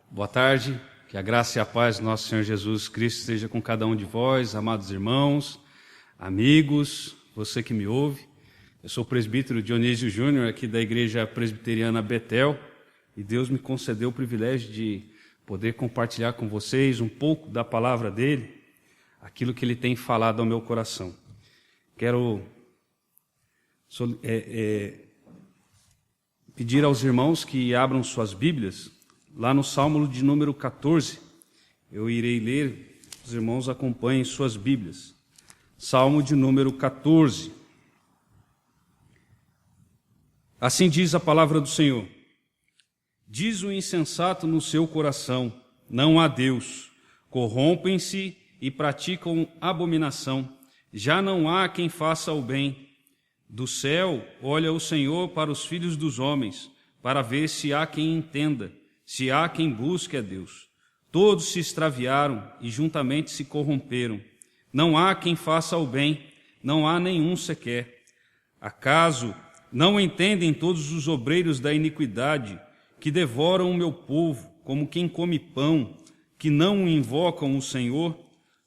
Boa tarde, que a graça e a paz do nosso Senhor Jesus Cristo esteja com cada um de vós, amados irmãos, amigos, você que me ouve. Eu sou o presbítero Dionísio Júnior, aqui da Igreja Presbiteriana Betel, e Deus me concedeu o privilégio de poder compartilhar com vocês um pouco da palavra dele, aquilo que ele tem falado ao meu coração. Quero pedir aos irmãos que abram suas Bíblias, lá no Salmo de número 14, eu irei ler, os irmãos acompanhem suas Bíblias. Salmo de número 14. Assim diz a palavra do Senhor: diz o insensato no seu coração, não há Deus. Corrompem-se e praticam abominação. Já não há quem faça o bem. Do céu olha o Senhor para os filhos dos homens, para ver se há quem entenda, se há quem busque a Deus. Todos se extraviaram e juntamente se corromperam. Não há quem faça o bem, não há nenhum sequer. Acaso não entendem todos os obreiros da iniquidade, que devoram o meu povo como quem come pão, que não invocam o Senhor?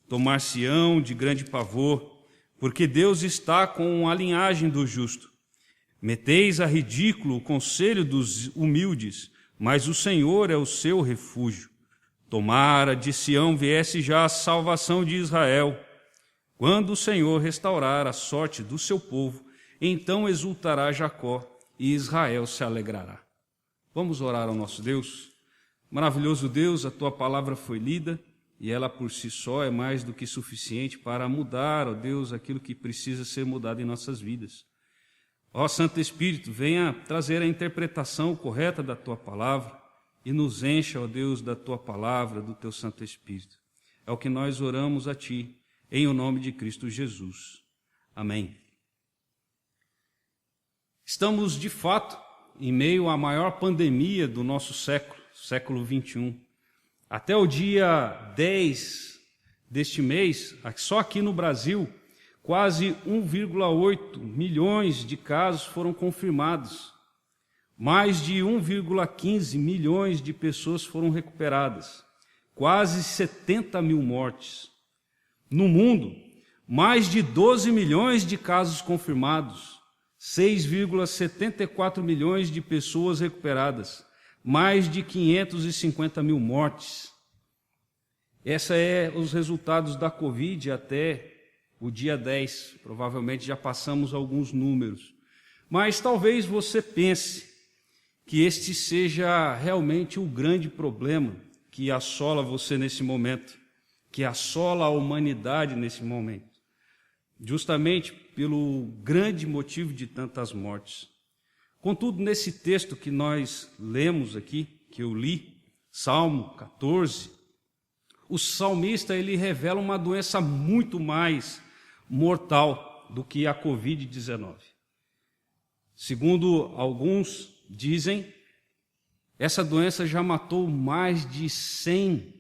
Tomar-se-ão de grande pavor, porque Deus está com a linhagem do justo. Meteis a ridículo o conselho dos humildes, mas o Senhor é o seu refúgio. Tomara de Sião viesse já a salvação de Israel. Quando o Senhor restaurar a sorte do seu povo, então exultará Jacó e Israel se alegrará. Vamos orar ao nosso Deus? Maravilhoso Deus, a tua palavra foi lida e ela por si só é mais do que suficiente para mudar, ó Deus, aquilo que precisa ser mudado em nossas vidas. Ó Santo Espírito, venha trazer a interpretação correta da tua palavra e nos encha, ó Deus, da tua palavra, do teu Santo Espírito. É o que nós oramos a ti, em o nome de Cristo Jesus. Amém. Estamos, de fato, em meio à maior pandemia do nosso século XXI. Até o dia 10 deste mês, só aqui no Brasil, quase 1,8 milhões de casos foram confirmados. Mais de 1,15 milhões de pessoas foram recuperadas. Quase 70 mil mortes. No mundo, mais de 12 milhões de casos confirmados. 6,74 milhões de pessoas recuperadas. Mais de 550 mil mortes. Esses são os resultados da Covid até o dia 10, provavelmente já passamos alguns números. Mas talvez você pense que este seja realmente o grande problema que assola você nesse momento, que assola a humanidade nesse momento, justamente pelo grande motivo de tantas mortes. Contudo, nesse texto que nós lemos aqui, que eu li, Salmo 14, o salmista ele revela uma doença muito mais mortal do que a Covid-19. Segundo alguns dizem, essa doença já matou mais de 100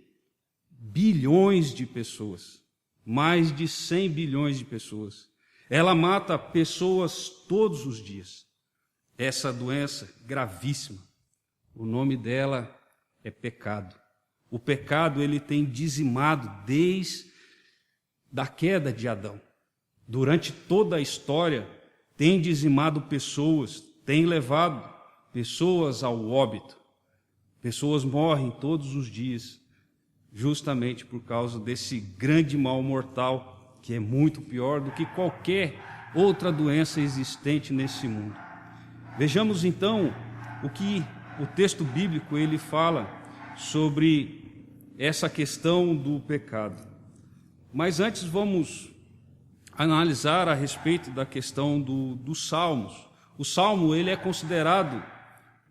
bilhões de pessoas. Mais de 100 bilhões de pessoas. Ela mata pessoas todos os dias. Essa doença gravíssima, o nome dela é pecado. O pecado ele tem dizimado desde a queda de Adão. Durante toda a história, tem dizimado pessoas, tem levado pessoas ao óbito. Pessoas morrem todos os dias, justamente por causa desse grande mal mortal, que é muito pior do que qualquer outra doença existente nesse mundo. Vejamos então o que o texto bíblico ele fala sobre essa questão do pecado. Mas antes vamos analisar a respeito da questão dos salmos. O salmo ele é considerado,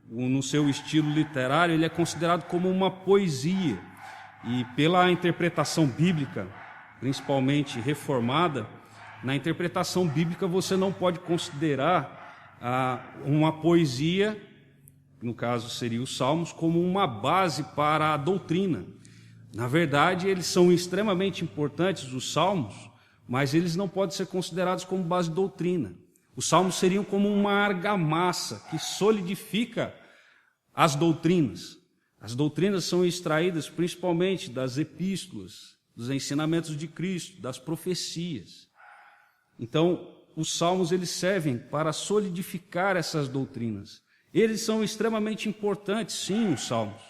no seu estilo literário, ele é considerado como uma poesia. E pela interpretação bíblica, principalmente reformada, na interpretação bíblica você não pode considerar uma poesia, no caso seria os salmos, como uma base para a doutrina. Na verdade, eles são extremamente importantes, os salmos, mas eles não podem ser considerados como base de doutrina. Os salmos seriam como uma argamassa que solidifica as doutrinas. As doutrinas são extraídas principalmente das epístolas, dos ensinamentos de Cristo, das profecias. Então, os salmos eles servem para solidificar essas doutrinas. Eles são extremamente importantes, sim, os salmos.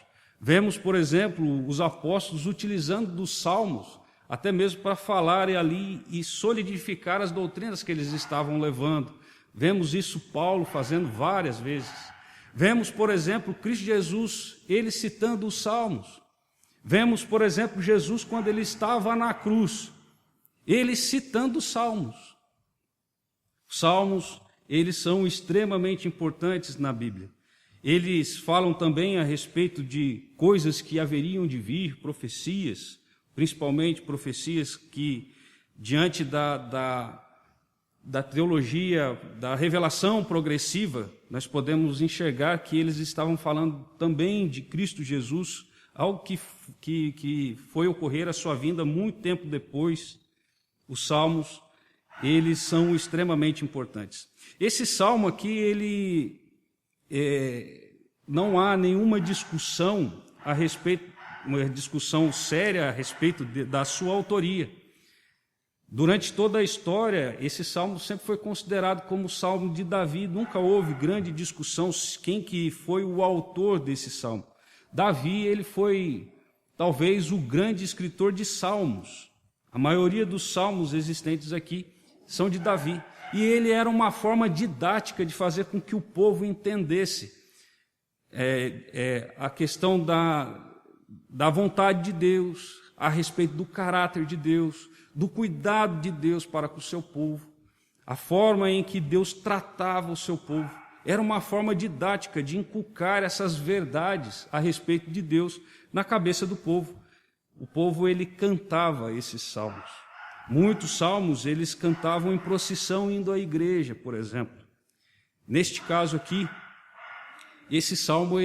Vemos, por exemplo, os apóstolos utilizando dos salmos, até mesmo para falarem ali e solidificar as doutrinas que eles estavam levando. Vemos isso Paulo fazendo várias vezes. Vemos, por exemplo, Cristo Jesus, ele citando os salmos. Vemos, por exemplo, Jesus quando ele estava na cruz, ele citando os salmos. Os salmos, eles são extremamente importantes na Bíblia. Eles falam também a respeito de coisas que haveriam de vir, profecias, principalmente profecias que, diante da teologia, da revelação progressiva, nós podemos enxergar que eles estavam falando também de Cristo Jesus, algo que foi ocorrer a sua vinda muito tempo depois. Os salmos, eles são extremamente importantes. Esse salmo aqui, ele não há nenhuma discussão a respeito, uma discussão séria a respeito da sua autoria. Durante toda a história, esse salmo sempre foi considerado como o salmo de Davi. Nunca houve grande discussão quem que foi o autor desse salmo. Davi, ele foi talvez o grande escritor de salmos. A maioria dos salmos existentes aqui são de Davi. E ele era uma forma didática de fazer com que o povo entendesse a questão da vontade de Deus, a respeito do caráter de Deus, do cuidado de Deus para com o seu povo, a forma em que Deus tratava o seu povo. Era uma forma didática de inculcar essas verdades a respeito de Deus na cabeça do povo. O povo, ele cantava esses salmos. Muitos salmos, eles cantavam em procissão indo à igreja, por exemplo. Neste caso aqui, esse salmo,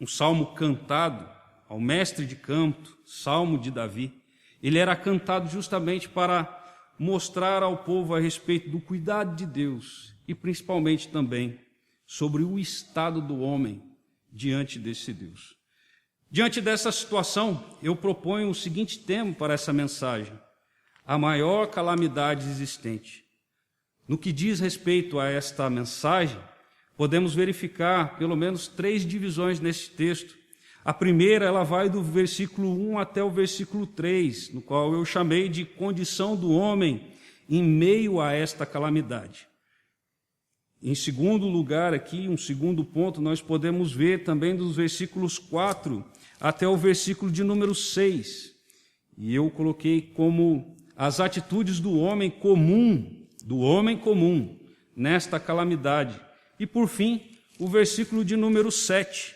um salmo cantado ao mestre de canto, salmo de Davi, ele era cantado justamente para mostrar ao povo a respeito do cuidado de Deus e principalmente também sobre o estado do homem diante desse Deus. Diante dessa situação, eu proponho o seguinte tema para essa mensagem: a maior calamidade existente. No que diz respeito a esta mensagem, podemos verificar pelo menos 3 divisões nesse texto. A primeira, ela vai do versículo 1 até o versículo 3, no qual eu chamei de condição do homem em meio a esta calamidade. Em segundo lugar aqui, um segundo ponto, nós podemos ver também dos versículos 4 até o versículo de número 6. E eu coloquei como as atitudes do homem comum nesta calamidade. E por fim, o versículo de número 7,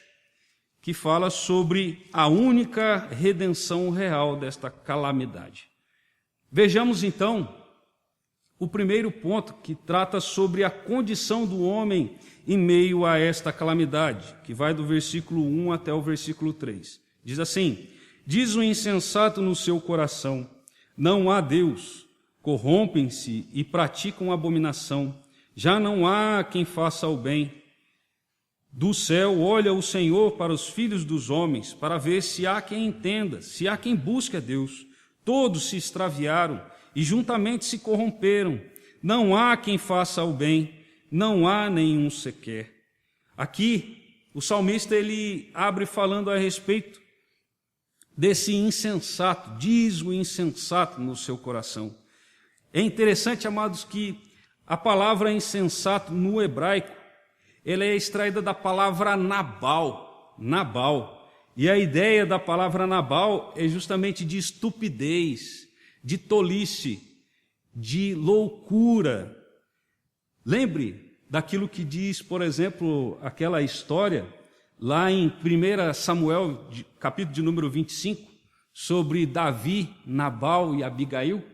que fala sobre a única redenção real desta calamidade. Vejamos então o primeiro ponto, que trata sobre a condição do homem em meio a esta calamidade, que vai do versículo 1 até o versículo 3. Diz assim: diz o insensato no seu coração, não há Deus, corrompem-se e praticam abominação, já não há quem faça o bem. Do céu olha o Senhor para os filhos dos homens, para ver se há quem entenda, se há quem busque a Deus. Todos se extraviaram e juntamente se corromperam. Não há quem faça o bem, não há nenhum sequer. Aqui, o salmista ele abre falando a respeito desse insensato, diz o insensato no seu coração. É interessante, amados, que a palavra insensato no hebraico, ela é extraída da palavra Nabal. E a ideia da palavra Nabal é justamente de estupidez, de tolice, de loucura. Lembre daquilo que diz, por exemplo, aquela história lá em 1 Samuel, capítulo de número 25, sobre Davi, Nabal e Abigail.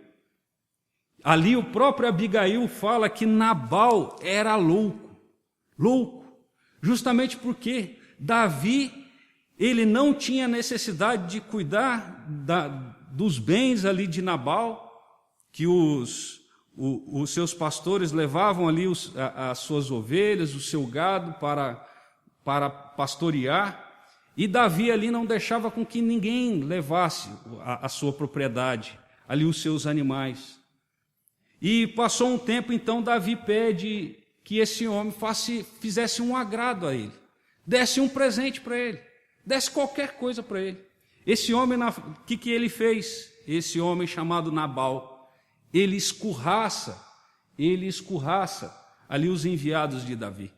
Ali o próprio Abigail fala que Nabal era louco, justamente porque Davi, ele não tinha necessidade de cuidar dos bens ali de Nabal, que os seus pastores levavam ali as suas ovelhas, o seu gado para pastorear. E Davi ali não deixava com que ninguém levasse a sua propriedade, ali os seus animais. E passou um tempo, então Davi pede que esse homem fizesse um agrado a ele, desse um presente para ele, desse qualquer coisa para ele. Esse homem, o que ele fez? Esse homem chamado Nabal, ele escurraça ali os enviados de Davi.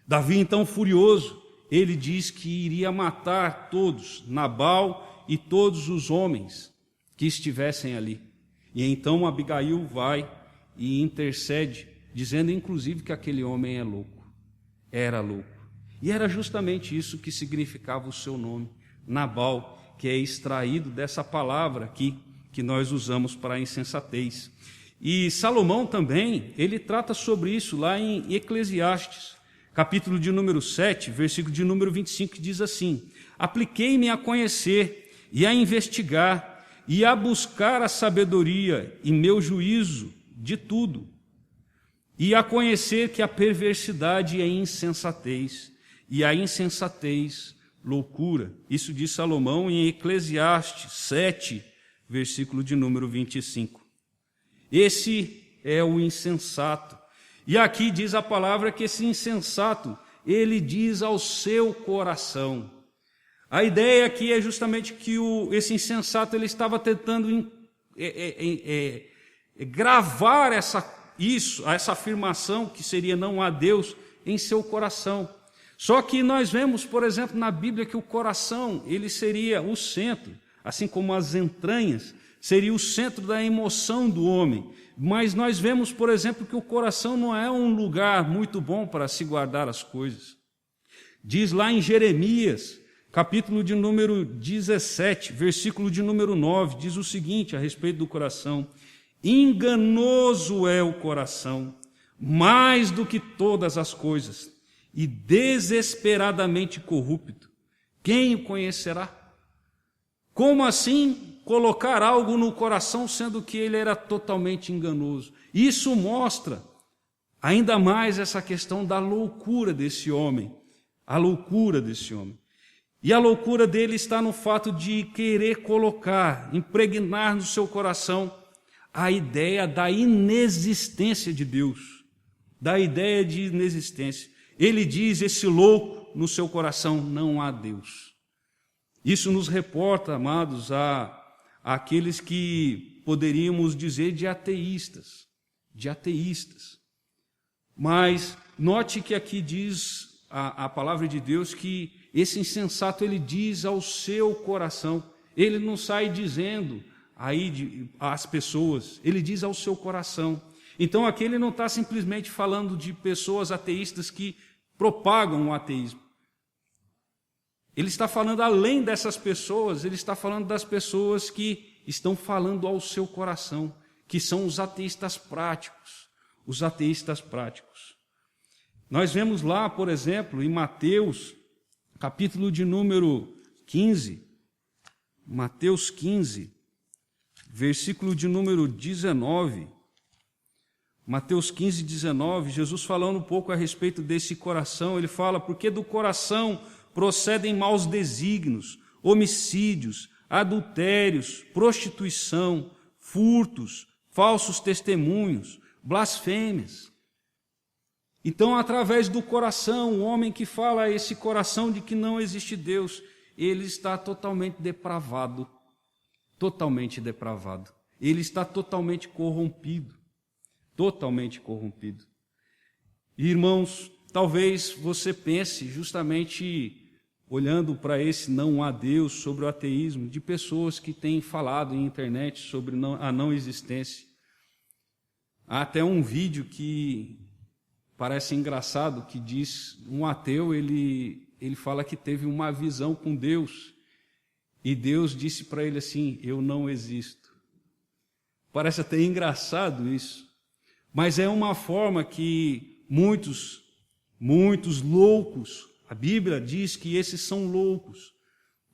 Davi, então, furioso, ele diz que iria matar todos, Nabal e todos os homens que estivessem ali. E então Abigail vai e intercede, dizendo inclusive que aquele homem é louco, era louco. E era justamente isso que significava o seu nome, Nabal, que é extraído dessa palavra aqui que nós usamos para a insensatez. E Salomão também, ele trata sobre isso lá em Eclesiastes, capítulo de número 7, versículo de número 25, que diz assim: apliquei-me a conhecer e a investigar e a buscar a sabedoria e meu juízo de tudo, e a conhecer que a perversidade é insensatez, e a insensatez loucura. Isso diz Salomão em Eclesiastes 7, versículo de número 25. Esse é o insensato. E aqui diz a palavra que esse insensato, ele diz ao seu coração. A ideia aqui é justamente que esse insensato ele estava tentando gravar essa afirmação, que seria não há Deus, em seu coração. Só que nós vemos, por exemplo, na Bíblia que o coração, ele seria o centro, assim como as entranhas, seria o centro da emoção do homem. Mas nós vemos, por exemplo, que o coração não é um lugar muito bom para se guardar as coisas. Diz lá em Jeremias, capítulo de número 17, versículo de número 9, diz o seguinte a respeito do coração: enganoso é o coração, mais do que todas as coisas, e desesperadamente corrupto. Quem o conhecerá? Como assim colocar algo no coração, sendo que ele era totalmente enganoso? Isso mostra ainda mais essa questão da loucura desse homem, a loucura desse homem. E a loucura dele está no fato de querer colocar, impregnar no seu coração a ideia da inexistência de Deus, da ideia de inexistência. Ele diz, esse louco no seu coração, não há Deus. Isso nos reporta, amados, àqueles que poderíamos dizer de ateístas. Mas note que aqui diz a palavra de Deus que esse insensato, ele diz ao seu coração. Ele não sai dizendo aí às pessoas, ele diz ao seu coração. Então aqui ele não está simplesmente falando de pessoas ateístas que propagam o ateísmo. Ele está falando além dessas pessoas, ele está falando das pessoas que estão falando ao seu coração, que são os ateístas práticos, Nós vemos lá, por exemplo, em Mateus, capítulo de número 15, Mateus 15, versículo de número 19, Mateus 15, 19, Jesus falando um pouco a respeito desse coração, ele fala, porque do coração procedem maus desígnios, homicídios, adultérios, prostituição, furtos, falsos testemunhos, blasfêmias. Então, através do coração, o homem que fala a esse coração de que não existe Deus, ele está totalmente depravado, ele está totalmente corrompido. E, irmãos, talvez você pense justamente olhando para esse não há Deus, sobre o ateísmo, de pessoas que têm falado em internet sobre a não existência. Há até um vídeo que parece engraçado, que diz, um ateu, ele fala que teve uma visão com Deus, e Deus disse para ele assim, eu não existo. Parece até engraçado isso, mas é uma forma que muitos loucos, a Bíblia diz que esses são loucos,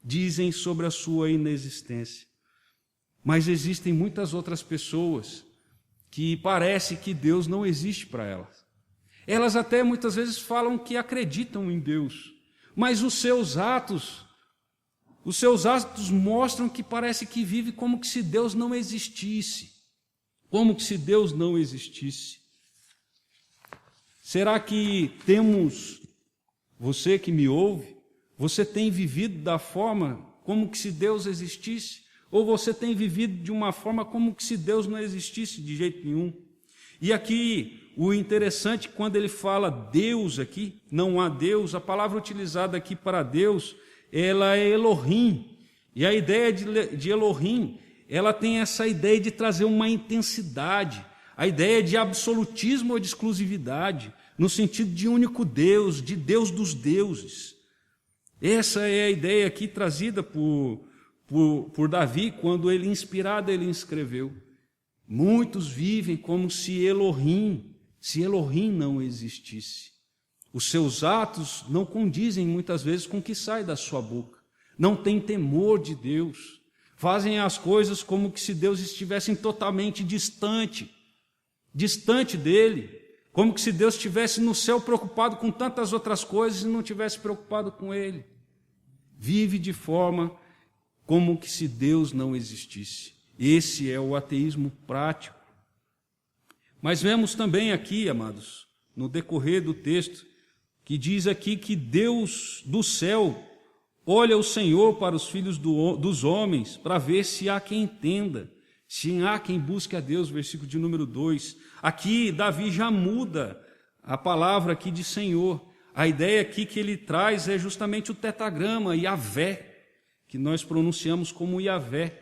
dizem sobre a sua inexistência. Mas existem muitas outras pessoas que parece que Deus não existe para elas. Elas até muitas vezes falam que acreditam em Deus, mas os seus atos Os seus atos mostram que parece que vive como que se Deus não existisse. Como que se Deus não existisse. Será que temos, você que me ouve, você tem vivido da forma como que se Deus existisse? Ou você tem vivido de uma forma como que se Deus não existisse de jeito nenhum? E aqui, o interessante, quando ele fala Deus aqui, não há Deus, a palavra utilizada aqui para Deus, ela é Elohim. E a ideia de Elohim, ela tem essa ideia de trazer uma intensidade, a ideia de absolutismo ou de exclusividade, no sentido de único Deus, de Deus dos deuses. Essa é a ideia aqui trazida por Davi, quando ele, inspirado, ele escreveu. Muitos vivem como se Elohim não existisse. Os seus atos não condizem muitas vezes com o que sai da sua boca. Não têm temor de Deus. Fazem as coisas como que se Deus estivesse totalmente distante dele. Como que se Deus estivesse no céu preocupado com tantas outras coisas e não estivesse preocupado com ele. Vive de forma como que se Deus não existisse. Esse é o ateísmo prático. Mas vemos também aqui, amados, no decorrer do texto, que diz aqui que Deus do céu olha o Senhor para os filhos dos homens, para ver se há quem entenda, se há quem busque a Deus, versículo de número 2. Aqui Davi já muda a palavra aqui de Senhor. A ideia aqui que ele traz é justamente o tetragrama, Yavé, que nós pronunciamos como Yavé.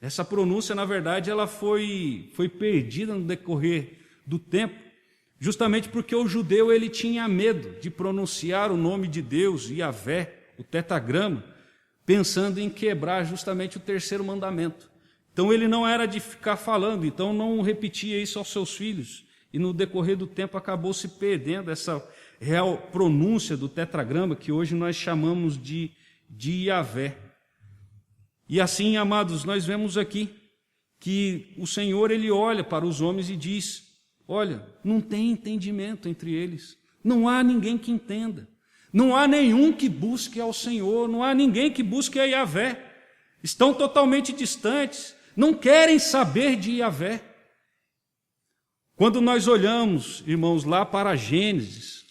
Essa pronúncia, na verdade, ela foi perdida no decorrer do tempo, justamente porque o judeu ele tinha medo de pronunciar o nome de Deus, Yavé, o tetragrama, pensando em quebrar justamente o terceiro mandamento. Então ele não era de ficar falando, então não repetia isso aos seus filhos, e no decorrer do tempo acabou se perdendo essa real pronúncia do tetragrama, que hoje nós chamamos de Yavé. E assim, amados, nós vemos aqui que o Senhor ele olha para os homens e diz: olha, não tem entendimento entre eles, não há ninguém que entenda, não há nenhum que busque ao Senhor, não há ninguém que busque a Yavé, estão totalmente distantes, não querem saber de Yavé. Quando nós olhamos, irmãos, lá para Gênesis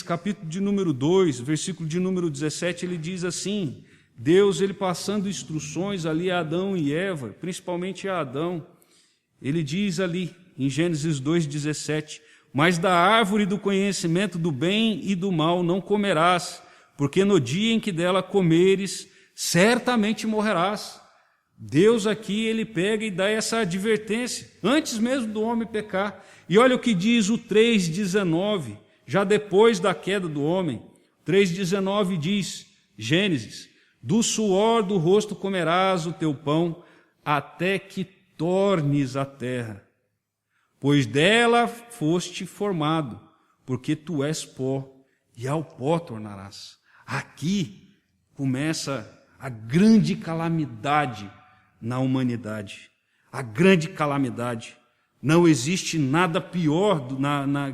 capítulo de número 2, versículo de número 17, ele diz assim: Deus, ele passando instruções ali a Adão e Eva, principalmente a Adão, ele diz ali em Gênesis 2,17: mas da árvore do conhecimento do bem e do mal não comerás, porque no dia em que dela comeres, certamente morrerás. Deus aqui, ele pega e dá essa advertência, antes mesmo do homem pecar. E olha o que diz o 3,19, já depois da queda do homem. 3,19 diz, Gênesis: do suor do rosto comerás o teu pão, até que tornes a terra, pois dela foste formado, porque tu és pó, e ao pó tornarás. Aqui começa a grande calamidade na humanidade. A grande calamidade. Não existe nada pior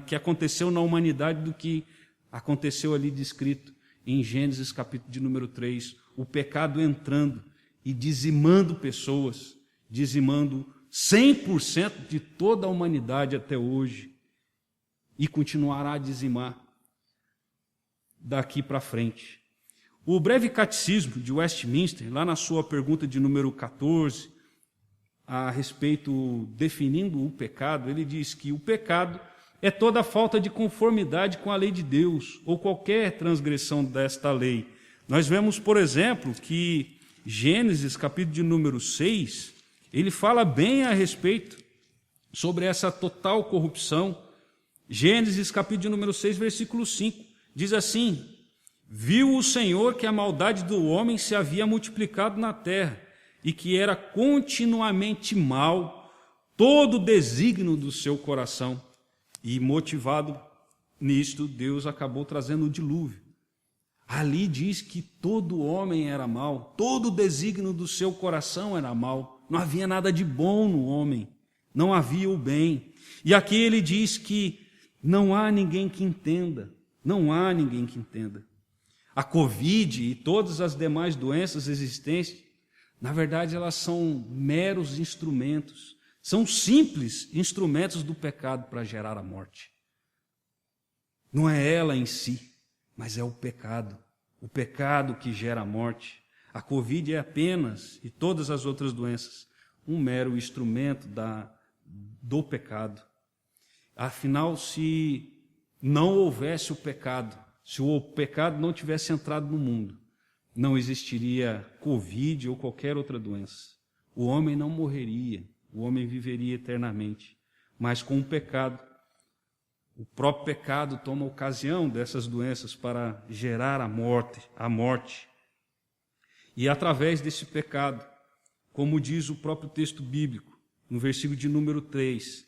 que aconteceu na humanidade do que aconteceu ali descrito em Gênesis capítulo de número 3. O pecado entrando e dizimando pessoas, dizimando 100% de toda a humanidade até hoje, e continuará a dizimar daqui para frente. O breve catecismo de Westminster, lá na sua pergunta de número 14, a respeito, definindo o pecado, ele diz que o pecado é toda falta de conformidade com a lei de Deus, ou qualquer transgressão desta lei. Nós vemos, por exemplo, que Gênesis, capítulo de número 6, ele fala bem a respeito sobre essa total corrupção. Gênesis, capítulo de número 6, versículo 5, diz assim: viu o Senhor que a maldade do homem se havia multiplicado na terra, e que era continuamente mal todo o desígnio do seu coração. E motivado nisto, Deus acabou trazendo o dilúvio. Ali diz que todo homem era mau, todo o desígnio do seu coração era mau. Não havia nada de bom no homem, não havia o bem. E aqui ele diz que não há ninguém que entenda, não há ninguém que entenda. a Covid e todas as demais doenças existentes, na verdade elas são meros instrumentos, são simples instrumentos do pecado para gerar a morte. Não é ela em si, mas é o pecado que gera a morte. A Covid é apenas, e todas as outras doenças, um mero instrumento do pecado. Afinal, se não houvesse o pecado, se o pecado não tivesse entrado no mundo, não existiria Covid ou qualquer outra doença. O homem não morreria, o homem viveria eternamente. Mas com o pecado, o próprio pecado toma ocasião dessas doenças para gerar a morte. E através desse pecado, como diz o próprio texto bíblico, no versículo de número 3,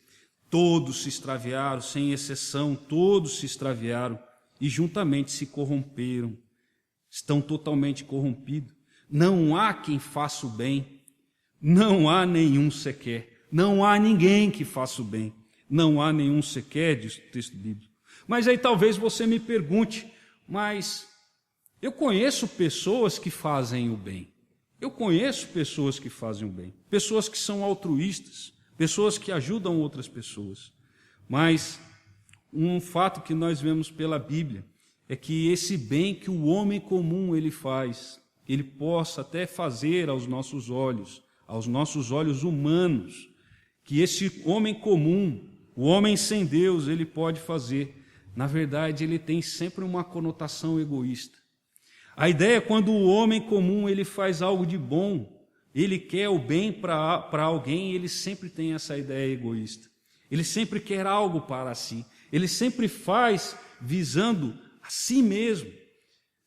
todos se extraviaram, sem exceção, todos se extraviaram e juntamente se corromperam, estão totalmente corrompidos. Não há quem faça o bem, não há nenhum sequer, não há ninguém que faça o bem, não há nenhum sequer, diz o texto bíblico. Mas aí talvez você me pergunte, mas eu conheço pessoas que fazem o bem. Eu conheço pessoas que fazem o bem, pessoas que são altruístas, pessoas que ajudam outras pessoas. Mas um fato que nós vemos pela Bíblia é que esse bem que o homem comum ele faz, ele possa até fazer aos nossos olhos humanos, que esse homem comum, o homem sem Deus, ele pode fazer. Na verdade, ele tem sempre uma conotação egoísta. A ideia é quando o homem comum ele faz algo de bom, ele quer o bem para alguém, ele sempre tem essa ideia egoísta. Ele sempre quer algo para si. Ele sempre faz visando a si mesmo,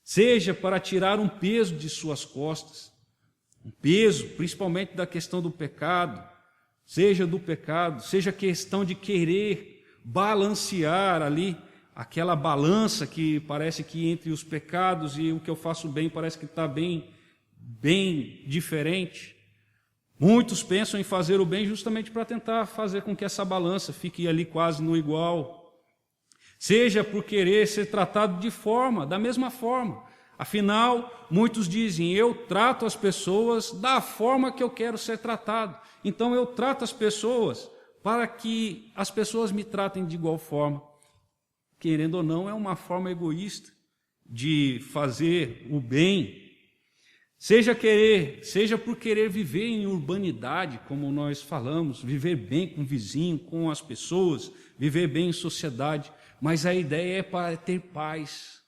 seja para tirar um peso de suas costas, um peso principalmente da questão do pecado, seja questão de querer balancear ali, aquela balança que parece que entre os pecados e o que eu faço bem parece que está bem diferente. Muitos pensam em fazer o bem justamente para tentar fazer com que essa balança fique ali quase no igual. Seja por querer ser tratado da mesma forma. Afinal, muitos dizem, eu trato as pessoas da forma que eu quero ser tratado. Então eu trato as pessoas para que as pessoas me tratem de igual forma. Querendo ou não, é uma forma egoísta de fazer o bem. Seja por querer viver em urbanidade, como nós falamos, viver bem com o vizinho, com as pessoas, viver bem em sociedade, mas a ideia é para ter paz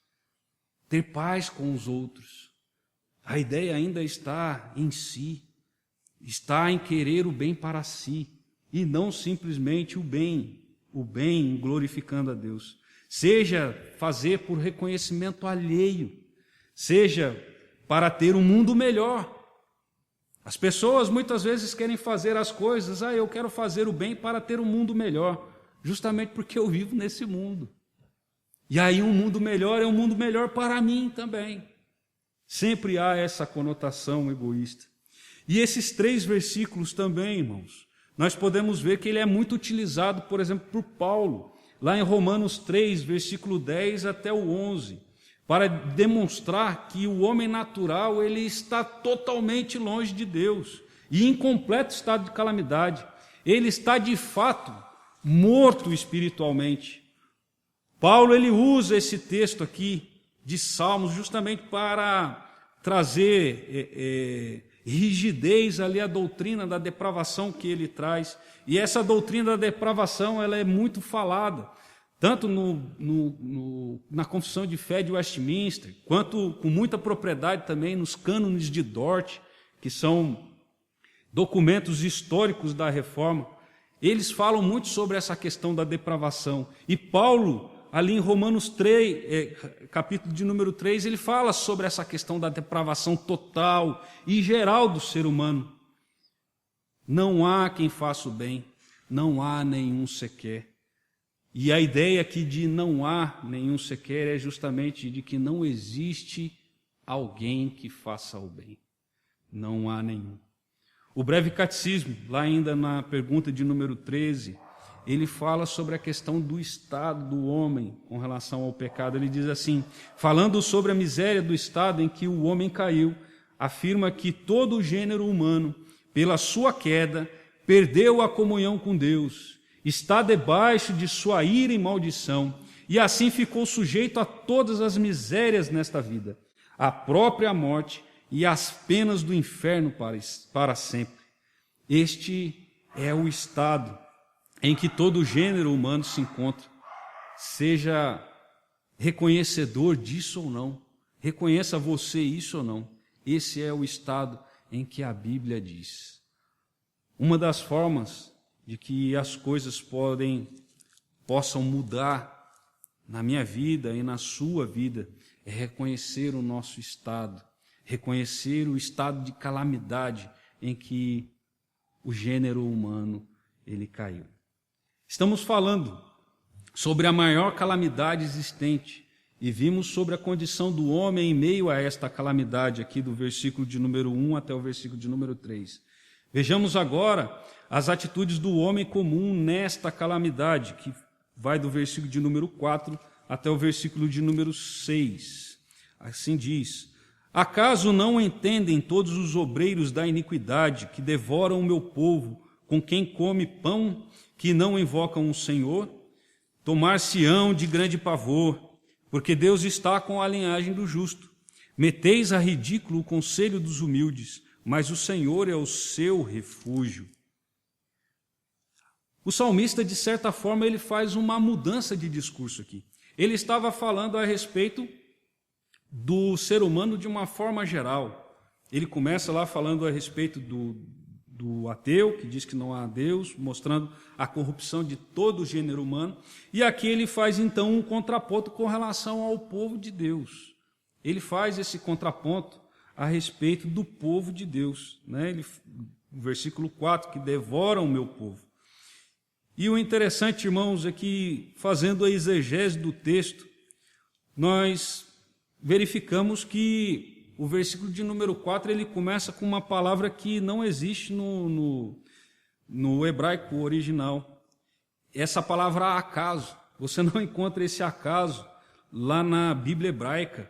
com os outros. A ideia ainda está em si, está em querer o bem para si, e não simplesmente o bem glorificando a Deus. Seja fazer por reconhecimento alheio, seja para ter um mundo melhor. As pessoas muitas vezes querem fazer as coisas, eu quero fazer o bem para ter um mundo melhor, justamente porque eu vivo nesse mundo. E aí um mundo melhor é um mundo melhor para mim também. Sempre há essa conotação egoísta. E esses 3 versículos também, irmãos, nós podemos ver que ele é muito utilizado, por exemplo, por Paulo, lá em Romanos 3, versículo 10 até o 11, para demonstrar que o homem natural ele está totalmente longe de Deus e em completo estado de calamidade. Ele está, de fato, morto espiritualmente. Paulo ele usa esse texto aqui de Salmos justamente para trazer rigidez ali à doutrina da depravação que ele traz. E essa doutrina da depravação ela é muito falada, tanto na Confissão de Fé de Westminster, quanto com muita propriedade também nos cânones de Dort, que são documentos históricos da Reforma. Eles falam muito sobre essa questão da depravação. E Paulo, ali em Romanos 3, capítulo de número 3, ele fala sobre essa questão da depravação total e geral do ser humano. Não há quem faça o bem, não há nenhum sequer. E a ideia aqui de não há nenhum sequer é justamente de que não existe alguém que faça o bem. Não há nenhum. O breve catecismo, lá ainda na pergunta de número 13, ele fala sobre a questão do estado do homem com relação ao pecado. Ele diz assim, falando sobre a miséria do estado em que o homem caiu, afirma que todo o gênero humano, pela sua queda, perdeu a comunhão com Deus, está debaixo de sua ira e maldição, e assim ficou sujeito a todas as misérias nesta vida, a própria morte e as penas do inferno para sempre. Este é o estado em que todo o gênero humano se encontra. Seja reconhecedor disso ou não, reconheça você isso ou não, esse é o estado em que a Bíblia diz. Uma das formas de que as coisas possam mudar na minha vida e na sua vida é reconhecer o nosso estado, reconhecer o estado de calamidade em que o gênero humano ele caiu. Estamos falando sobre a maior calamidade existente e vimos sobre a condição do homem em meio a esta calamidade aqui do versículo de número 1 até o versículo de número 3. Vejamos agora as atitudes do homem comum nesta calamidade, que vai do versículo de número 4 até o versículo de número 6. Assim diz: acaso não entendem todos os obreiros da iniquidade que devoram o meu povo, com quem come pão, que não invocam o Senhor? Tomar-se-ão de grande pavor, porque Deus está com a linhagem do justo. Meteis a ridículo o conselho dos humildes, mas o Senhor é o seu refúgio. O salmista, de certa forma, ele faz uma mudança de discurso aqui. Ele estava falando a respeito do ser humano de uma forma geral. Ele começa lá falando a respeito do ateu, que diz que não há Deus, mostrando a corrupção de todo o gênero humano. E aqui ele faz, então, um contraponto com relação ao povo de Deus. Ele faz esse contraponto a respeito do povo de Deus. Versículo 4, que devoram o meu povo. E o interessante, irmãos, é que, fazendo a exegese do texto, nós verificamos que o versículo de número 4, ele começa com uma palavra que não existe no hebraico original. Essa palavra acaso. Você não encontra esse acaso lá na Bíblia hebraica.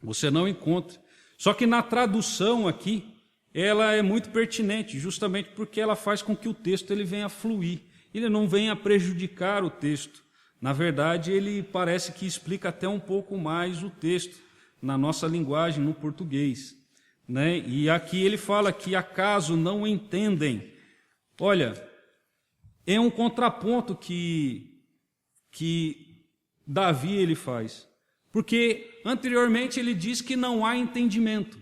Você não encontra. Só que na tradução aqui, ela é muito pertinente, justamente porque ela faz com que o texto ele venha fluir. Ele não venha prejudicar o texto. Na verdade, ele parece que explica até um pouco mais o texto, na nossa linguagem, no português. E aqui ele fala que acaso não entendem. Olha, é um contraponto que Davi ele faz. Porque anteriormente ele diz que não há entendimento.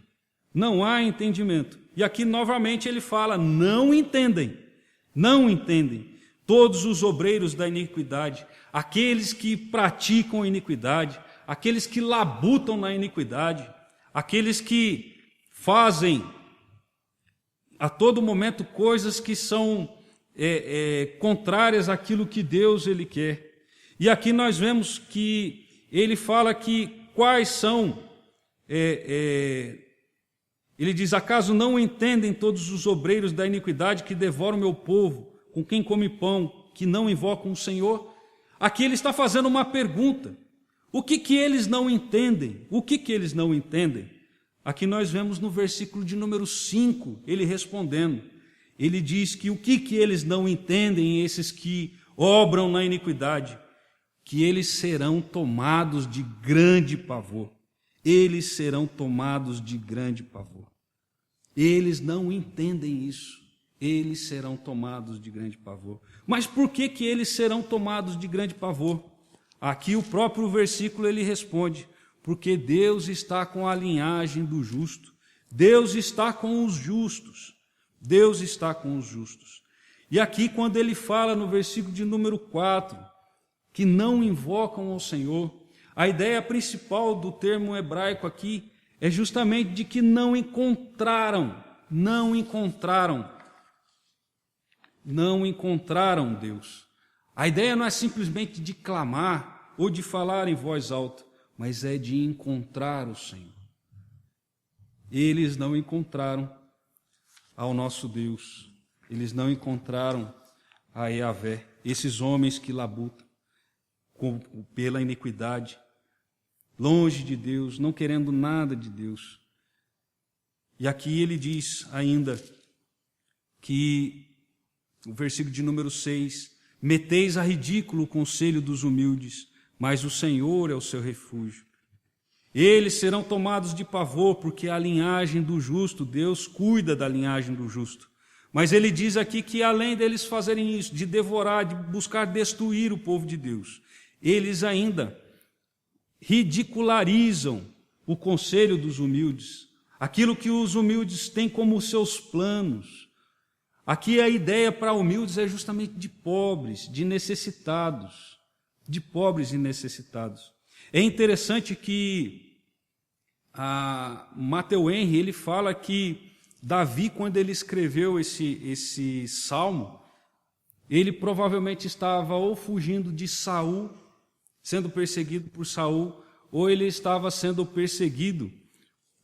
Não há entendimento. E aqui novamente ele fala, não entendem. Não entendem. Todos os obreiros da iniquidade, aqueles que praticam iniquidade, aqueles que labutam na iniquidade, aqueles que fazem a todo momento coisas que são contrárias àquilo que Deus ele quer. E aqui nós vemos que ele fala que quais são, ele diz, acaso não entendem todos os obreiros da iniquidade que devoram meu povo, com quem come pão, que não invocam o Senhor? Aqui ele está fazendo uma pergunta. O que eles não entendem? O que eles não entendem? Aqui nós vemos no versículo de número 5, ele respondendo. Ele diz que o que eles não entendem, esses que obram na iniquidade? Que eles serão tomados de grande pavor. Eles serão tomados de grande pavor. Eles não entendem isso. Eles serão tomados de grande pavor. Mas por que eles serão tomados de grande pavor? Aqui o próprio versículo ele responde, porque Deus está com a linhagem do justo. Deus está com os justos. Deus está com os justos. E aqui quando ele fala no versículo de número 4, que não invocam ao Senhor, a ideia principal do termo hebraico aqui é justamente de que não encontraram Deus. A ideia não é simplesmente de clamar ou de falar em voz alta, mas é de encontrar o Senhor. Eles não encontraram ao nosso Deus, eles não encontraram a Yahvé, esses homens que labutam pela iniquidade, longe de Deus, não querendo nada de Deus. E aqui ele diz ainda que, o versículo de número 6, meteis a ridículo o conselho dos humildes, mas o Senhor é o seu refúgio. Eles serão tomados de pavor, porque a linhagem do justo, Deus cuida da linhagem do justo. Mas ele diz aqui que além deles fazerem isso, de devorar, de buscar destruir o povo de Deus, eles ainda ridicularizam o conselho dos humildes, aquilo que os humildes têm como seus planos. Aqui a ideia para humildes é justamente de pobres, de necessitados, de pobres e necessitados. É interessante que Matthew Henry, ele fala que Davi, quando ele escreveu esse salmo, ele provavelmente estava ou fugindo de Saul, sendo perseguido por Saul, ou ele estava sendo perseguido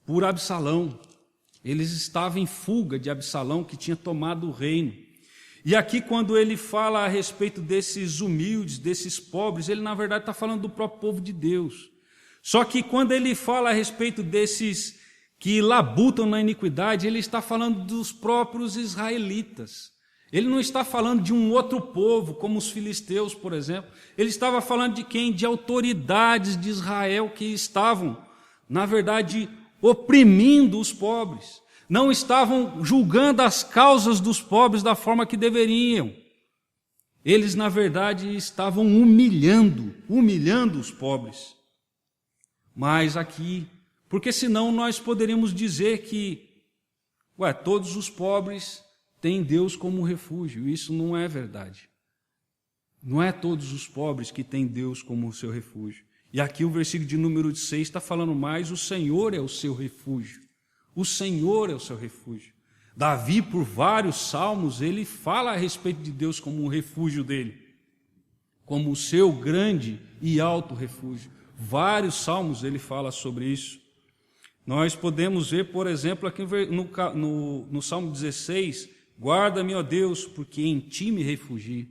por Absalão. Eles estavam em fuga de Absalão, que tinha tomado o reino. E aqui, quando ele fala a respeito desses humildes, desses pobres, ele na verdade está falando do próprio povo de Deus. Só que quando ele fala a respeito desses que labutam na iniquidade, ele está falando dos próprios israelitas. Ele não está falando de um outro povo, como os filisteus, por exemplo. Ele estava falando de quem? De autoridades de Israel que estavam, na verdade, oprimindo os pobres. Não estavam julgando as causas dos pobres da forma que deveriam. Eles, na verdade, estavam humilhando os pobres. Mas aqui, porque senão nós poderíamos dizer que, todos os pobres têm Deus como refúgio. Isso não é verdade. Não é todos os pobres que têm Deus como seu refúgio. E aqui o versículo de número 6 está falando mais, o Senhor é o seu refúgio. O Senhor é o seu refúgio. Davi, por vários salmos, ele fala a respeito de Deus como um refúgio dele, como o seu grande e alto refúgio. Vários salmos ele fala sobre isso. Nós podemos ver, por exemplo, aqui no Salmo 16, guarda-me, ó Deus, porque em ti me refugio.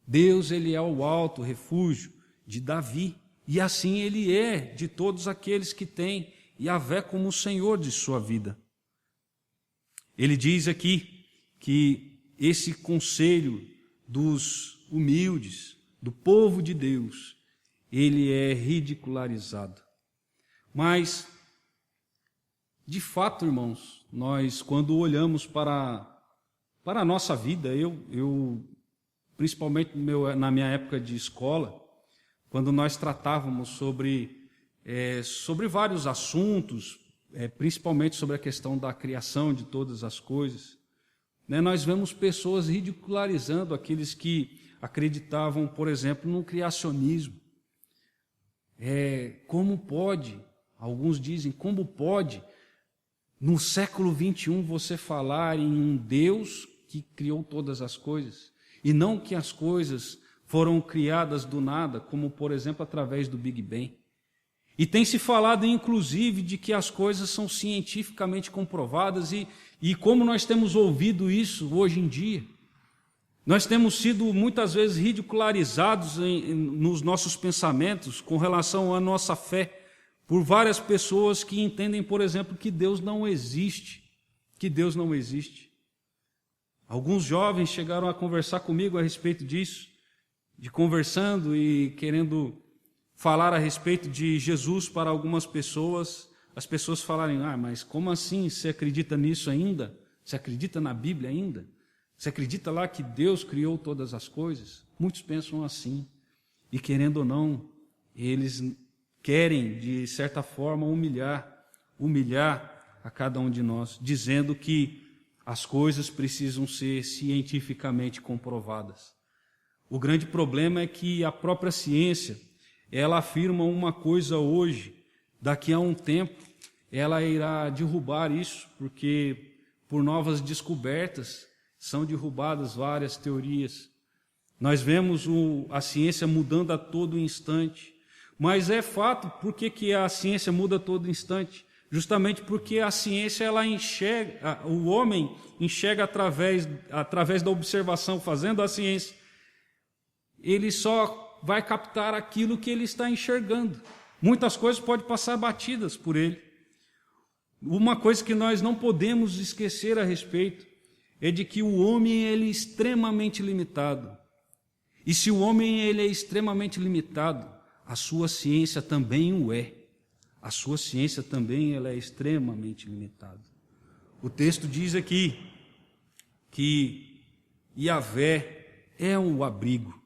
Deus, ele é o alto refúgio de Davi, e assim ele é de todos aqueles que têm Yahvé como o Senhor de sua vida. Ele diz aqui que esse conselho dos humildes, do povo de Deus, ele é ridicularizado. Mas, de fato, irmãos, nós, quando olhamos para a nossa vida, eu principalmente na minha época de escola, quando nós tratávamos sobre vários assuntos, principalmente sobre a questão da criação de todas as coisas, nós vemos pessoas ridicularizando aqueles que acreditavam, por exemplo, no criacionismo. Como pode, alguns dizem, como pode, no século XXI, você falar em um Deus que criou todas as coisas, e não que as coisas foram criadas do nada, como, por exemplo, através do Big Bang. E tem se falado, inclusive, de que as coisas são cientificamente comprovadas, e como nós temos ouvido isso hoje em dia, nós temos sido muitas vezes ridicularizados nos nossos pensamentos com relação à nossa fé, por várias pessoas que entendem, por exemplo, que Deus não existe, Alguns jovens chegaram a conversar comigo a respeito disso, de conversando e querendo falar a respeito de Jesus para algumas pessoas, as pessoas falarem, mas como assim, você acredita nisso ainda? Você acredita na Bíblia ainda? Você acredita lá que Deus criou todas as coisas? Muitos pensam assim, e querendo ou não, eles querem, de certa forma, humilhar a cada um de nós, dizendo que as coisas precisam ser cientificamente comprovadas. O grande problema é que a própria ciência, ela afirma uma coisa hoje, daqui a um tempo, ela irá derrubar isso, porque por novas descobertas são derrubadas várias teorias. Nós vemos a ciência mudando a todo instante, mas é fato, por que a ciência muda a todo instante? justamente porque a ciência ela enxerga, o homem enxerga através da observação, fazendo a ciência, ele só vai captar aquilo que ele está enxergando. Muitas coisas podem passar batidas por ele. Uma coisa que nós não podemos esquecer a respeito é de que o homem ele é extremamente limitado. E se o homem ele é extremamente limitado, a sua ciência também o é. A sua ciência também ela é extremamente limitada. O texto diz aqui que Yahvé é o abrigo.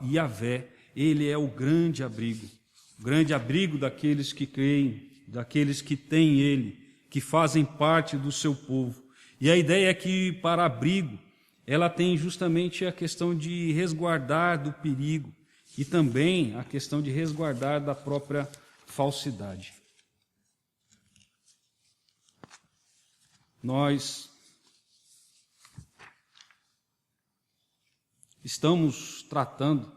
Yahvé, ele é o grande abrigo daqueles que creem, daqueles que têm ele, que fazem parte do seu povo. E a ideia é que para abrigo, ela tem justamente a questão de resguardar do perigo e também a questão de resguardar da própria falsidade. Nós estamos tratando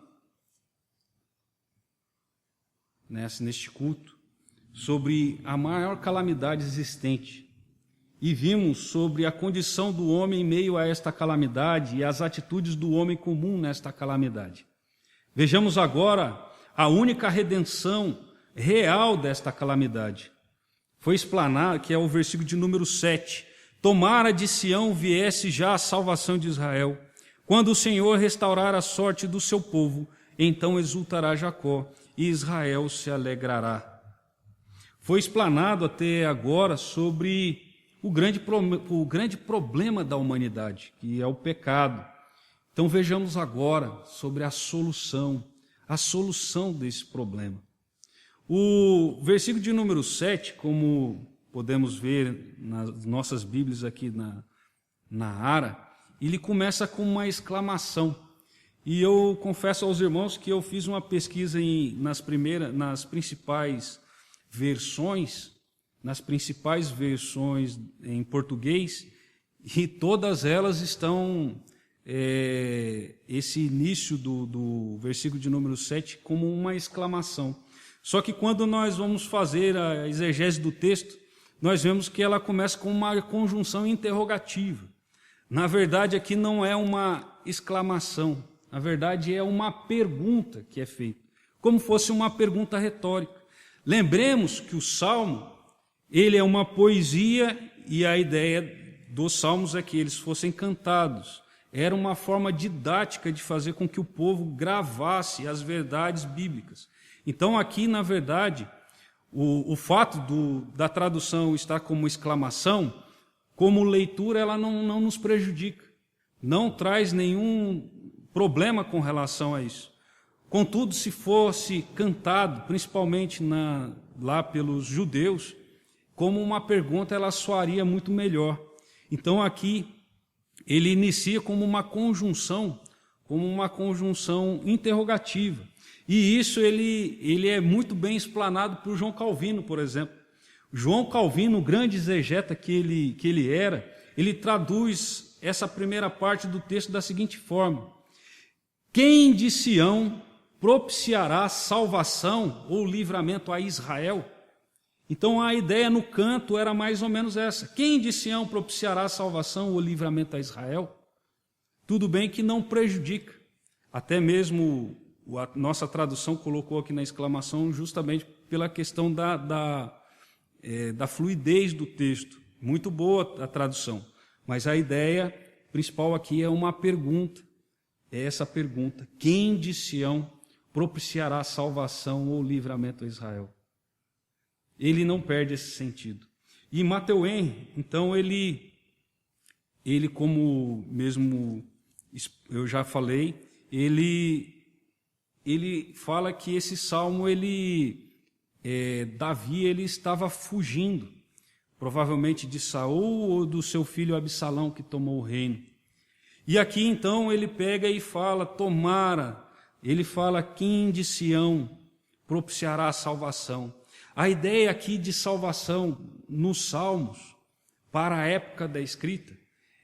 neste culto sobre a maior calamidade existente e vimos sobre a condição do homem em meio a esta calamidade e as atitudes do homem comum nesta calamidade. Vejamos agora a única redenção real desta calamidade. Foi explanado, que é o versículo de número 7. Tomara de Sião viesse já a salvação de Israel. Quando o Senhor restaurar a sorte do seu povo, então exultará Jacó e Israel se alegrará. Foi explanado até agora sobre o grande problema da humanidade, que é o pecado. Então vejamos agora sobre a solução desse problema. O versículo de número 7, como podemos ver nas nossas Bíblias aqui na Ara, ele começa com uma exclamação. E eu confesso aos irmãos que eu fiz uma pesquisa nas principais versões em português, e todas elas estão esse início do versículo de número 7 como uma exclamação. Só que quando nós vamos fazer a exegese do texto, nós vemos que ela começa com uma conjunção interrogativa. Na verdade, aqui não é uma exclamação, na verdade é uma pergunta que é feita, como fosse uma pergunta retórica. Lembremos que o Salmo, ele é uma poesia e a ideia dos salmos é que eles fossem cantados. Era uma forma didática de fazer com que o povo gravasse as verdades bíblicas. Então aqui, na verdade, o fato da tradução estar como exclamação, como leitura, ela não nos prejudica, não traz nenhum problema com relação a isso. Contudo, se fosse cantado, principalmente lá pelos judeus, como uma pergunta, ela soaria muito melhor. Então aqui ele inicia como uma conjunção interrogativa. E isso ele é muito bem explanado por João Calvino, por exemplo. João Calvino, o grande exegeta que ele era, ele traduz essa primeira parte do texto da seguinte forma: quem de Sião propiciará salvação ou livramento a Israel? Então a ideia no canto era mais ou menos essa: quem de Sião propiciará salvação ou livramento a Israel? Tudo bem que não prejudica, até mesmo a nossa tradução colocou aqui na exclamação justamente pela questão da fluidez do texto. Muito boa a tradução, mas a ideia principal aqui é uma pergunta. É essa pergunta: quem de Sião propiciará salvação ou livramento a Israel? Ele não perde esse sentido. E Matthew Henry, então, ele como mesmo eu já falei, ele fala que esse salmo, Davi, ele estava fugindo, provavelmente de Saul ou do seu filho Absalão, que tomou o reino. E aqui, então, ele pega e fala, ele fala, quem de Sião propiciará a salvação. A ideia aqui de salvação nos Salmos, para a época da escrita,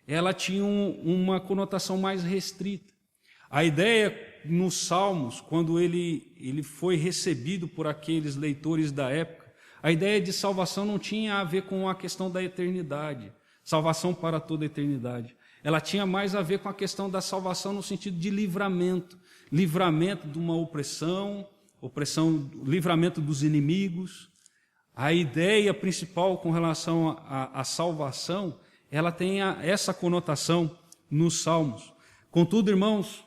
ela tinha uma conotação mais restrita. A ideia nos Salmos, quando ele foi recebido por aqueles leitores da época, A ideia de salvação não tinha a ver com a questão da eternidade, salvação para toda a eternidade. Ela tinha mais a ver com a questão da salvação no sentido de livramento, livramento de uma opressão, livramento dos inimigos. A ideia principal com relação à salvação, ela tem essa conotação nos Salmos. Contudo, irmãos,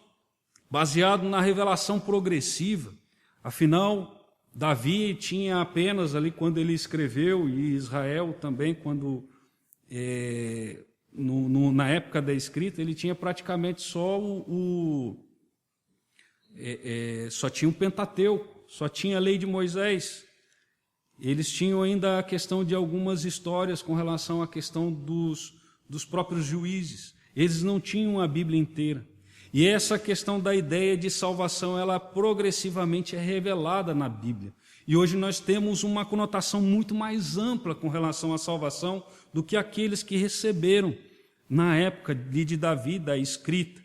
baseado na revelação progressiva, afinal, Davi tinha apenas ali quando ele escreveu, e Israel também, quando na época da escrita, ele tinha praticamente só só tinha o Pentateuco, só tinha a lei de Moisés. Eles tinham ainda a questão de algumas histórias com relação à questão dos próprios juízes. Eles não tinham a Bíblia inteira. E essa questão da ideia de salvação, ela progressivamente é revelada na Bíblia. E hoje nós temos uma conotação muito mais ampla com relação à salvação do que aqueles que receberam na época de Davi, da escrita.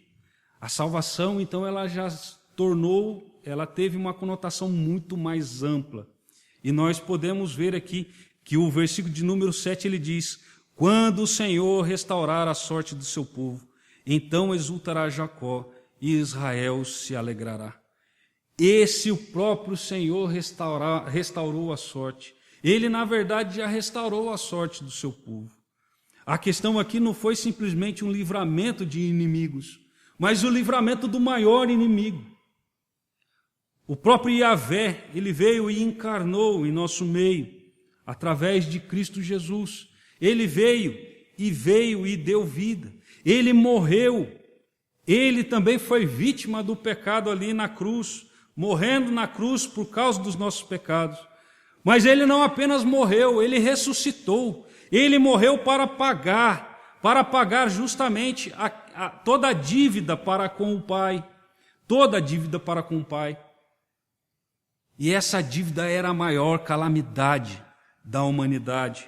A salvação, então, ela teve uma conotação muito mais ampla. E nós podemos ver aqui que o versículo de número 7, ele diz: quando o Senhor restaurar a sorte do seu povo, então exultará Jacó e Israel se alegrará. Esse o próprio Senhor restaurou a sorte. Ele, na verdade, já restaurou a sorte do seu povo. A questão aqui não foi simplesmente um livramento de inimigos, mas o livramento do maior inimigo. O próprio Yahvé, ele veio e encarnou em nosso meio, através de Cristo Jesus. Ele veio e deu vida. Ele morreu. Ele também foi vítima do pecado ali na cruz, morrendo na cruz por causa dos nossos pecados. Mas ele não apenas morreu, ele ressuscitou. Ele morreu para pagar justamente toda a dívida para com o Pai. Toda a dívida para com o Pai. E essa dívida era a maior calamidade da humanidade.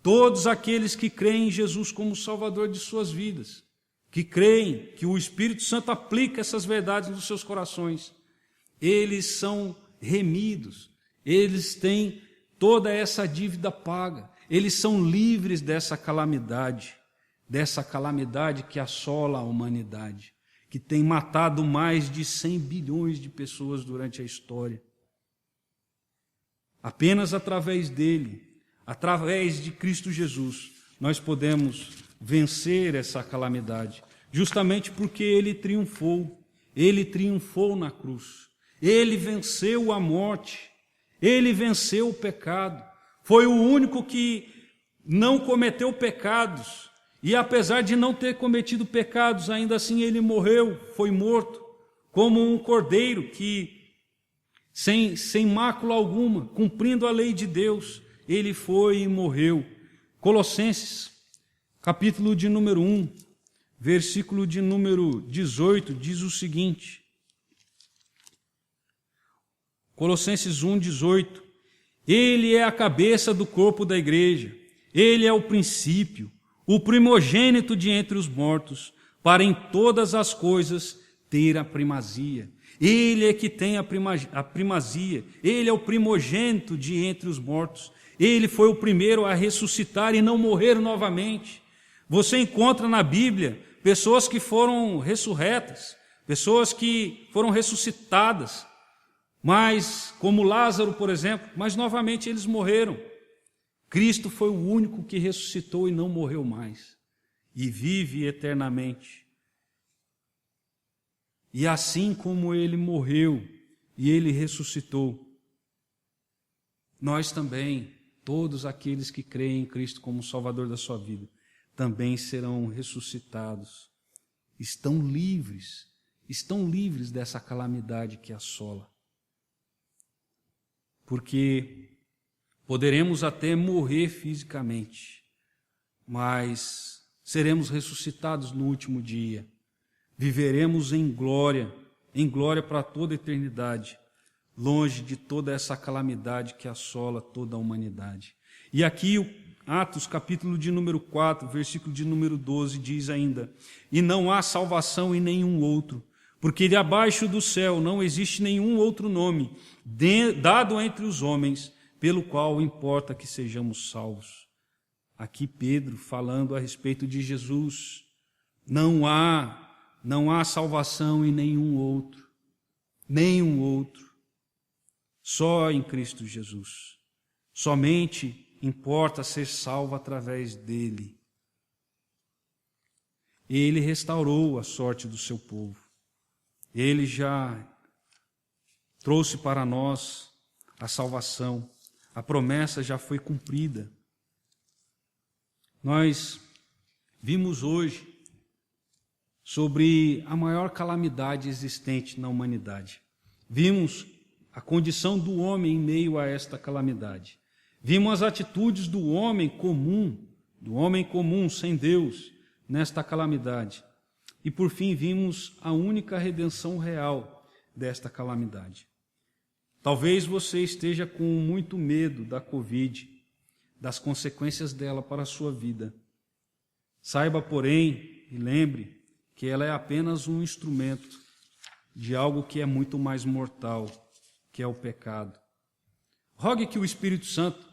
Todos aqueles que creem em Jesus como Salvador de suas vidas, que creem que o Espírito Santo aplica essas verdades nos seus corações, eles são remidos, eles têm toda essa dívida paga, eles são livres dessa calamidade que assola a humanidade, que tem matado mais de 100 bilhões de pessoas durante a história. Apenas através dele, através de Cristo Jesus, nós podemos vencer essa calamidade, justamente porque ele triunfou na cruz, ele venceu a morte, ele venceu o pecado, foi o único que não cometeu pecados, e apesar de não ter cometido pecados, ainda assim ele morreu, foi morto, como um cordeiro que, sem mácula alguma, cumprindo a lei de Deus, ele foi e morreu. Colossenses, capítulo de número 1, versículo de número 18, diz o seguinte. Colossenses 1, 18. Ele é a cabeça do corpo da igreja. Ele é o princípio, o primogênito de entre os mortos, para em todas as coisas ter a primazia. Ele é que tem a primazia. Ele é o primogênito de entre os mortos. Ele foi o primeiro a ressuscitar e não morrer novamente. Você encontra na Bíblia pessoas que foram ressurretas, pessoas que foram ressuscitadas, mas, como Lázaro, por exemplo, mas novamente eles morreram. Cristo foi o único que ressuscitou e não morreu mais, e vive eternamente. E assim como ele morreu e ele ressuscitou, nós também, todos aqueles que creem em Cristo como Salvador da sua vida, também serão ressuscitados. Estão livres dessa calamidade que assola. Porque poderemos até morrer fisicamente, mas seremos ressuscitados no último dia. Viveremos em glória para toda a eternidade, longe de toda essa calamidade que assola toda a humanidade. E aqui o Atos, capítulo de número 4, versículo de número 12, diz ainda: e não há salvação em nenhum outro, porque debaixo do céu não existe nenhum outro nome dado entre os homens, pelo qual importa que sejamos salvos. Aqui Pedro falando a respeito de Jesus. Não há salvação em nenhum outro. Só em Cristo Jesus. Somente importa ser salvo através dele. Ele restaurou a sorte do seu povo. Ele já trouxe para nós a salvação. A promessa já foi cumprida. Nós vimos hoje sobre a maior calamidade existente na humanidade. Vimos a condição do homem em meio a esta calamidade. Vimos as atitudes do homem comum sem Deus nesta calamidade. E por fim vimos a única redenção real desta calamidade. Talvez você esteja com muito medo da Covid, das consequências dela para a sua vida. Saiba, porém, e lembre que ela é apenas um instrumento de algo que é muito mais mortal, que é o pecado. Rogue que o Espírito Santo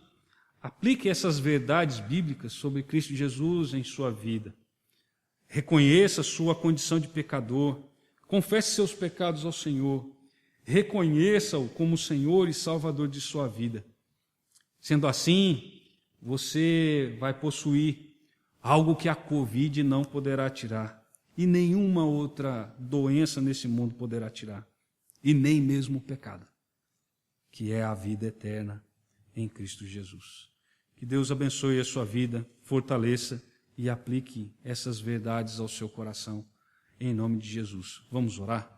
aplique essas verdades bíblicas sobre Cristo Jesus em sua vida. Reconheça sua condição de pecador, confesse seus pecados ao Senhor, reconheça-o como Senhor e Salvador de sua vida. Sendo assim, você vai possuir algo que a Covid não poderá tirar, e nenhuma outra doença nesse mundo poderá tirar, e nem mesmo o pecado, que é a vida eterna em Cristo Jesus. Que Deus abençoe a sua vida, fortaleça e aplique essas verdades ao seu coração, em nome de Jesus. Vamos orar?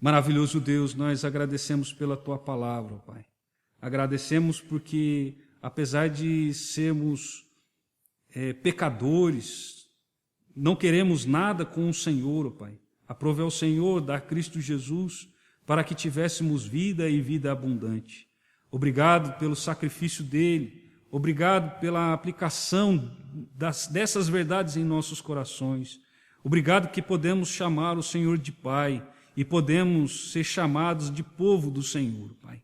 Maravilhoso Deus, nós agradecemos pela Tua palavra, Pai. Agradecemos porque, apesar de sermos pecadores, não queremos nada com o Senhor, Pai. Aprove ao Senhor dar Cristo Jesus para que tivéssemos vida e vida abundante. Obrigado pelo sacrifício dele. Obrigado pela aplicação dessas verdades em nossos corações. Obrigado que podemos chamar o Senhor de Pai e podemos ser chamados de povo do Senhor, Pai.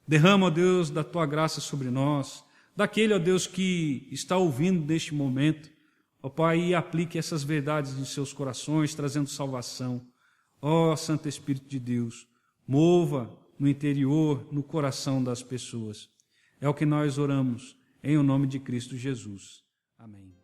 Derrama, ó Deus, da Tua graça sobre nós, daquele, ó Deus, que está ouvindo neste momento, ó Pai, e aplique essas verdades em seus corações, trazendo salvação. Ó Santo Espírito de Deus, mova no interior, no coração das pessoas. É o que nós oramos, em o nome de Cristo Jesus. Amém.